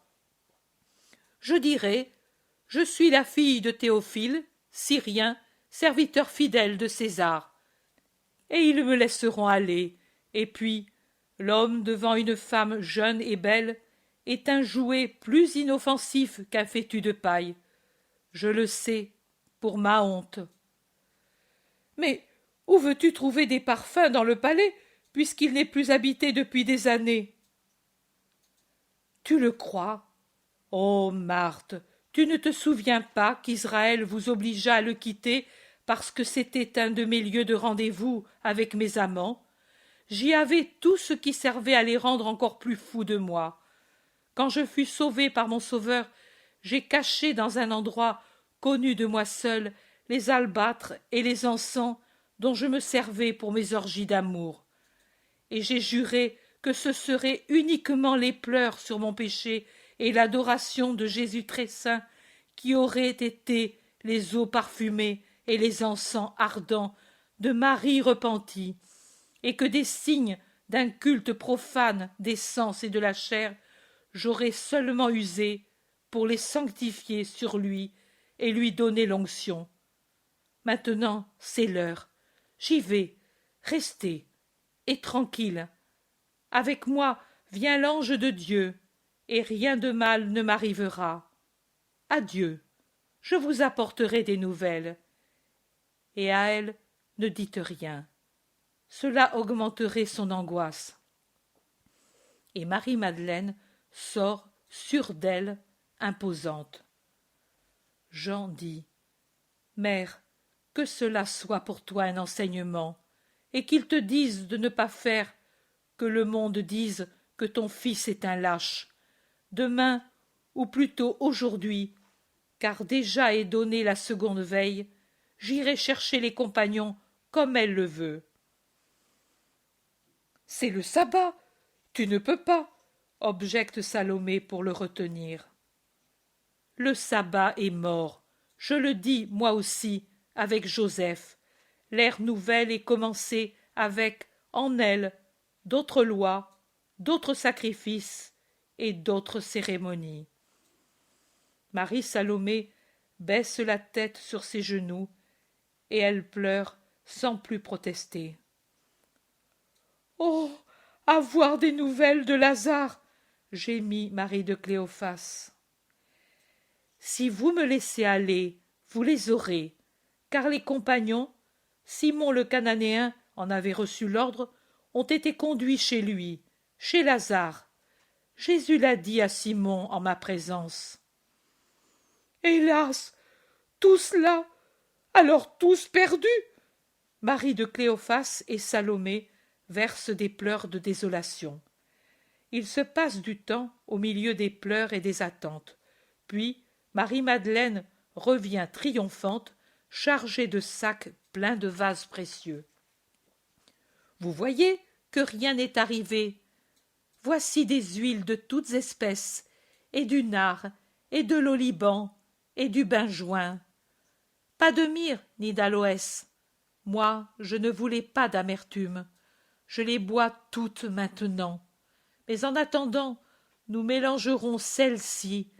Je dirai: je suis la fille de Théophile, Syrien, serviteur fidèle de César. Et ils me laisseront aller. Et puis, l'homme devant une femme jeune et belle est un jouet plus inoffensif qu'un fétu de paille. Je le sais, pour ma honte. Mais où veux-tu trouver des parfums dans le palais, puisqu'il n'est plus habité depuis des années? Tu le crois? Oh, Marthe, tu ne te souviens pas qu'Israël vous obligea à le quitter parce que c'était un de mes lieux de rendez-vous avec mes amants? J'y avais tout ce qui servait à les rendre encore plus fous de moi. Quand je fus sauvée par mon Sauveur, j'ai caché dans un endroit connu de moi seul les albâtres et les encens dont je me servais pour mes orgies d'amour. Et j'ai juré que ce seraient uniquement les pleurs sur mon péché et l'adoration de Jésus très saint qui auraient été les eaux parfumées et les encens ardents de Marie repentie, et que des signes d'un culte profane des sens et de la chair j'aurais seulement usé pour les sanctifier sur lui et lui donner l'onction. Maintenant, c'est l'heure. J'y vais. Restez. Et tranquille. Avec moi vient l'ange de Dieu, et rien de mal ne m'arrivera. Adieu. Je vous apporterai des nouvelles. Et à elle, ne dites rien. Cela augmenterait son angoisse. Et Marie-Madeleine sort sûre d'elle, imposante. Jean dit: mère, que cela soit pour toi un enseignement, et qu'il te dise de ne pas faire, que le monde dise que ton fils est un lâche. Demain, ou plutôt aujourd'hui, car déjà est donnée la seconde veille, j'irai chercher les compagnons comme elle le veut. C'est le sabbat, tu ne peux pas, objecte Salomé pour le retenir. Le sabbat est mort, je le dis moi aussi, avec Joseph. L'ère nouvelle est commencée avec, en elle, d'autres lois, d'autres sacrifices et d'autres cérémonies. Marie-Salomé baisse la tête sur ses genoux et elle pleure sans plus protester. Oh, avoir des nouvelles de Lazare, gémit Marie de Cléophas. Si vous me laissez aller, vous les aurez, car les compagnons, Simon le Cananéen en avait reçu l'ordre, ont été conduits chez lui, chez Lazare. Jésus l'a dit à Simon en ma présence. Hélas, tous là, alors tous perdus. Marie de Cléophas et Salomé versent des pleurs de désolation. Il se passe du temps au milieu des pleurs et des attentes. Puis Marie-Madeleine revient triomphante, chargée de sacs pleins de vases précieux. Vous voyez que rien n'est arrivé. Voici des huiles de toutes espèces, et du nard, et de l'oliban, et du benjoin. Pas de myrrhe ni d'aloès. Moi, je ne voulais pas d'amertume. Je les bois toutes maintenant. Mais en attendant, nous mélangerons celles-ci,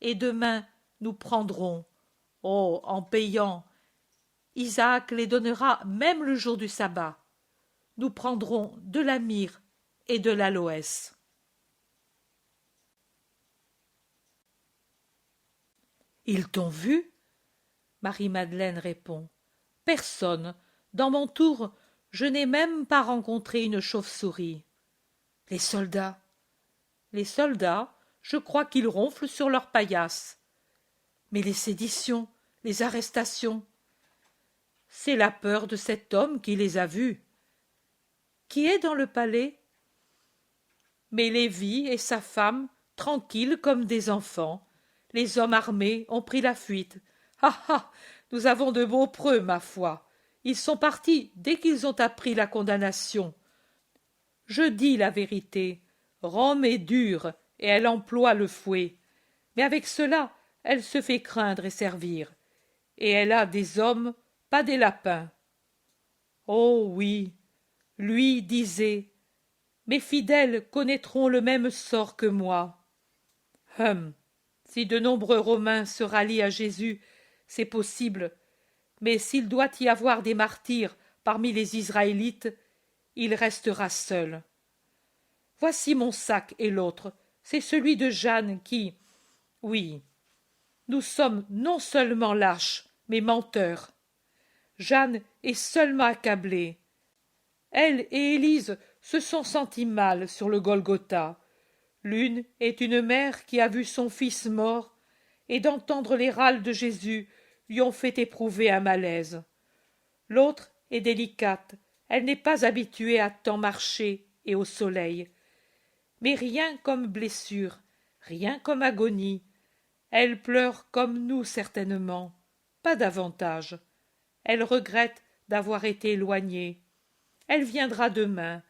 et demain nous prendrons. Oh, en payant, Isaac les donnera même le jour du sabbat. Nous prendrons de la myrrhe et de l'aloès. Ils t'ont vu? Marie-Madeleine répond. Personne. Dans mon tour, je n'ai même pas rencontré une chauve-souris. Les soldats? Les soldats, je crois qu'ils ronflent sur leurs paillasses. Mais les séditions, les arrestations? C'est la peur de cet homme qui les a vus. Qui est dans le palais? Mais Lévi et sa femme, tranquilles comme des enfants. Les hommes armés ont pris la fuite. Ah ah! Nous avons de bons preux, ma foi. Ils sont partis dès qu'ils ont appris la condamnation. Je dis la vérité. Rome est dure, et elle emploie le fouet. Mais avec cela, elle se fait craindre et servir. Et elle a des hommes, pas des lapins. Oh oui, lui disait, mes fidèles connaîtront le même sort que moi. Si de nombreux Romains se rallient à Jésus, c'est possible, mais s'il doit y avoir des martyrs parmi les Israélites, il restera seul. Voici mon sac et l'autre, c'est celui de Jeanne qui... Oui, nous sommes non seulement lâches, mais menteurs. Jeanne est seulement accablée. Elle et Élise se sont senties mal sur le Golgotha. L'une est une mère qui a vu son fils mort, et d'entendre les râles de Jésus lui ont fait éprouver un malaise. L'autre est délicate, elle n'est pas habituée à tant marcher et au soleil. Mais rien comme blessure, rien comme agonie. Elle pleure comme nous certainement, pas davantage. Elle regrette d'avoir été éloignée. Elle viendra demain,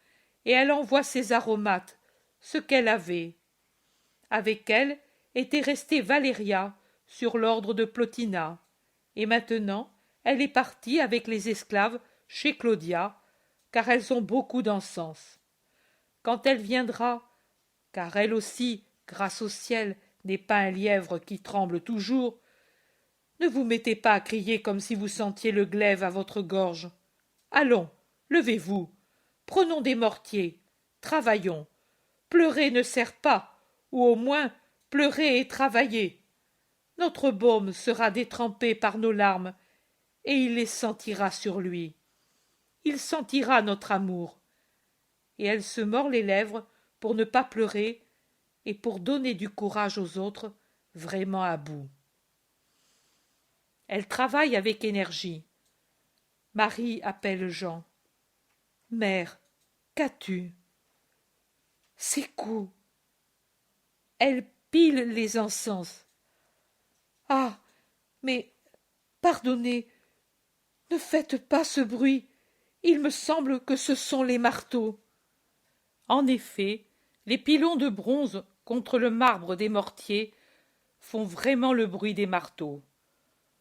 et elle envoie ses aromates, ce qu'elle avait. Avec elle était restée Valéria sur l'ordre de Plotina, et maintenant elle est partie avec les esclaves chez Claudia, car elles ont beaucoup d'encens. Quand elle viendra, car elle aussi, grâce au ciel, n'est pas un lièvre qui tremble toujours, ne vous mettez pas à crier comme si vous sentiez le glaive à votre gorge. Allons, levez-vous, prenons des mortiers, travaillons. Pleurer ne sert pas, ou au moins pleurer et travailler. Notre baume sera détrempé par nos larmes, et il les sentira sur lui. Il sentira notre amour. Et elle se mord les lèvres pour ne pas pleurer et pour donner du courage aux autres vraiment à bout. Elle travaille avec énergie. Marie appelle Jean. Mère, qu'as-tu? Ses coups. Elle pile les encens. Ah, mais pardonnez, ne faites pas ce bruit. Il me semble que ce sont les marteaux. En effet, les pilons de bronze contre le marbre des mortiers font vraiment le bruit des marteaux.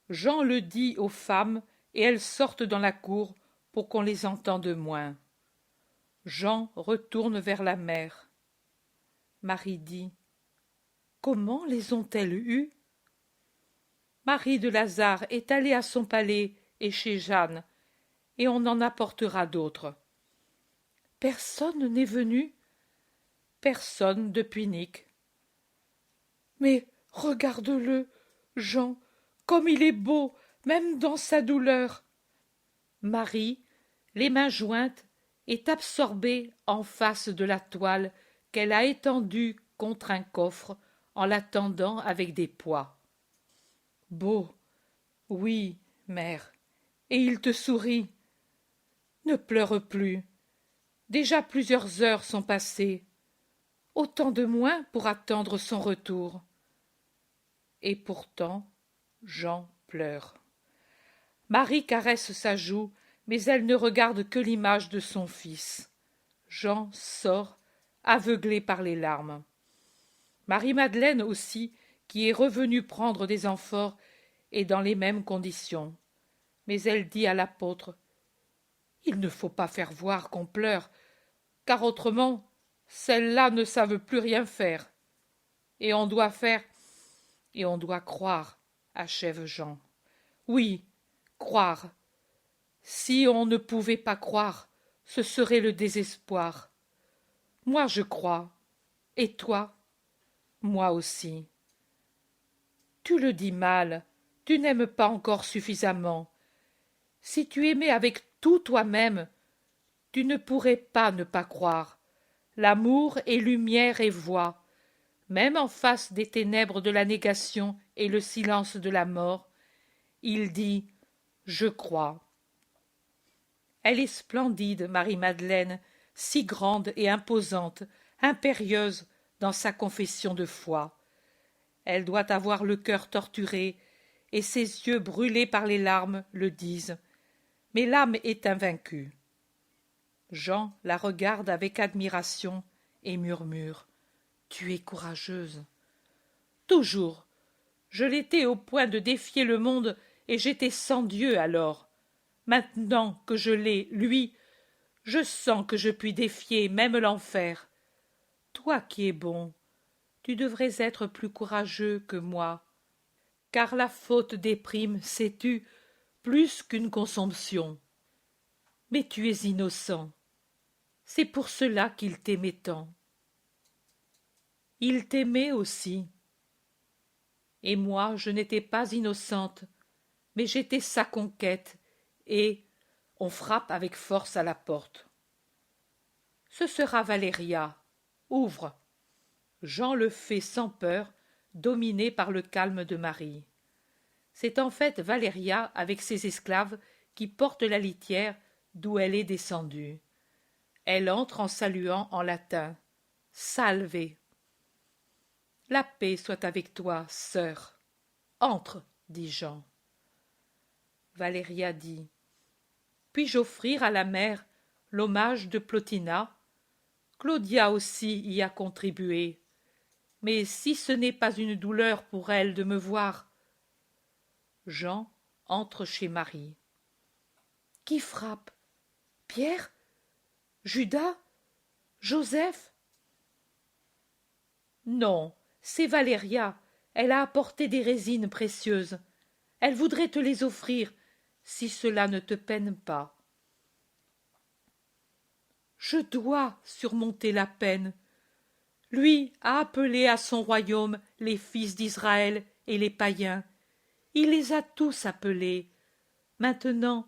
Jean le dit aux femmes et elles sortent dans la cour pour qu'on les entende moins. Jean retourne vers la mère. Marie dit: comment les ont-elles eus? Marie de Lazare est allée à son palais et chez Jeanne, et on en apportera d'autres. Personne n'est venu? Personne depuis Nic. Mais regarde-le, Jean, comme il est beau, même dans sa douleur. Marie, les mains jointes, est absorbée en face de la toile qu'elle a étendue contre un coffre en la tendant avec des pois. Beau, oui, mère, et il te sourit. Ne pleure plus. Déjà plusieurs heures sont passées. autant de moins pour attendre son retour. Et pourtant, Jean pleure. Marie caresse sa joue, mais elle ne regarde que l'image de son fils. Jean sort, aveuglé par les larmes. Marie-Madeleine aussi, qui est revenue prendre des amphores, est dans les mêmes conditions. Mais elle dit à l'apôtre: il ne faut pas faire voir qu'on pleure, car autrement, celles-là ne savent plus rien faire. Et on doit faire, et on doit croire, achève Jean. Oui, croire. Si on ne pouvait pas croire, ce serait le désespoir. Moi je crois. Et toi? Moi aussi. Tu le dis mal, tu n'aimes pas encore suffisamment. Si tu aimais avec tout toi-même, tu ne pourrais pas ne pas croire. L'amour est lumière et voix. Même en face des ténèbres de la négation et le silence de la mort, il dit: je crois. Elle est splendide, Marie-Madeleine, si grande et imposante, impérieuse dans sa confession de foi. Elle doit avoir le cœur torturé, et ses yeux brûlés par les larmes le disent. Mais l'âme est invaincue. Jean la regarde avec admiration et murmure: tu es courageuse. Toujours. Je l'étais au point de défier le monde, et j'étais sans Dieu alors. Maintenant que je l'ai, lui, je sens que je puis défier même l'enfer. Toi qui es bon, tu devrais être plus courageux que moi, car la faute déprime, sais-tu, plus qu'une consomption. Mais tu es innocent. C'est pour cela qu'il t'aimait tant. Il t'aimait aussi. Et moi, je n'étais pas innocente, mais j'étais sa conquête, et on frappe avec force à la porte. Ce sera Valéria. Ouvre. Jean le fait sans peur, dominé par le calme de Marie. C'est en fait Valéria avec ses esclaves qui portent la litière d'où elle est descendue. Elle entre en saluant en latin: Salve. La paix soit avec toi, sœur. Entre, dit Jean. Valéria dit: puis-je offrir à la mère l'hommage de Plotina? Claudia aussi y a contribué. Mais si ce n'est pas une douleur pour elle de me voir. Jean entre chez Marie. Qui frappe? Pierre? Judas? Joseph? Non, c'est Valéria. Elle a apporté des résines précieuses. Elle voudrait te les offrir, si cela ne te peine pas. Je dois surmonter la peine. Lui a appelé à son royaume les fils d'Israël et les païens. Il les a tous appelés. Maintenant,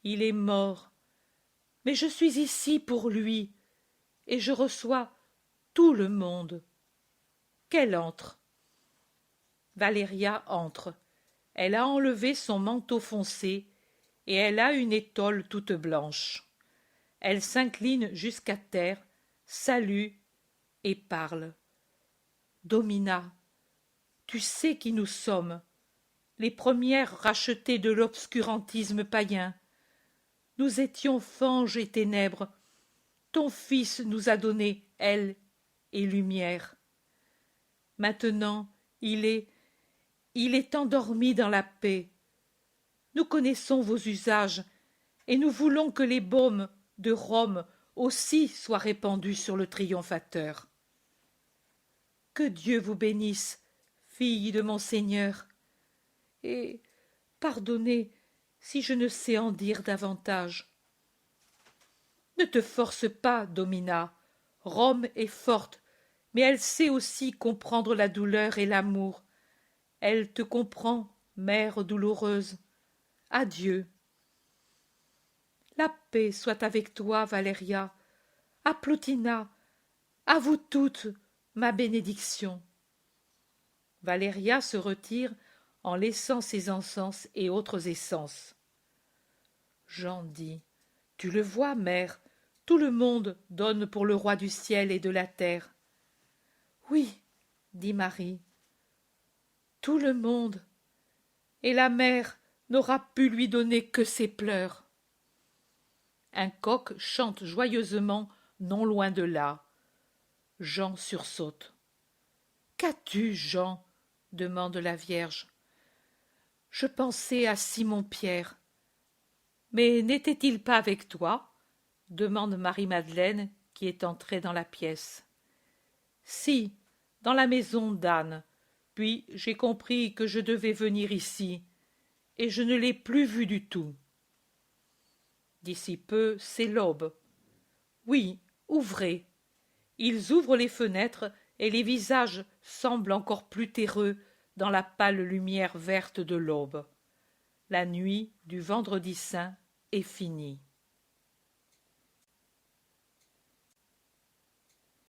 il est mort. Mais je suis ici pour lui, et je reçois tout le monde. Qu'elle entre. Valéria entre. Elle a enlevé son manteau foncé, et elle a une étole toute blanche. Elle s'incline jusqu'à terre, salue et parle. Domina, tu sais qui nous sommes, les premières rachetées de l'obscurantisme païen. Nous étions fange et ténèbres. Ton Fils nous a donné aile et lumière. Maintenant, il est endormi dans la paix. Nous connaissons vos usages, et nous voulons que les baumes de Rome aussi soient répandus sur le triomphateur. Que Dieu vous bénisse, fille de mon Seigneur, et pardonnez si je ne sais en dire davantage. Ne te force pas, Domina. Rome est forte, mais elle sait aussi comprendre la douleur et l'amour. Elle te comprend, mère douloureuse. Adieu. La paix soit avec toi, Valéria, à Plotina, à vous toutes, ma bénédiction. Valéria se retire en laissant ses encens et autres essences. Jean dit: tu le vois, mère, tout le monde donne pour le roi du ciel et de la terre. Oui, dit Marie, tout le monde, et la mère n'aura pu lui donner que ses pleurs. Un coq chante joyeusement non loin de là. Jean sursaute. Qu'as-tu, Jean? Demande la Vierge. Je pensais à Simon-Pierre. Mais n'était-il pas avec toi? Demande Marie-Madeleine, qui est entrée dans la pièce. Si, dans la maison d'Anne. Puis j'ai compris que je devais venir ici, et je ne l'ai plus vu du tout. D'ici peu, c'est l'aube. Oui, ouvrez. Ils ouvrent les fenêtres, et les visages semblent encore plus terreux dans la pâle lumière verte de l'aube. La nuit du vendredi saint est finie.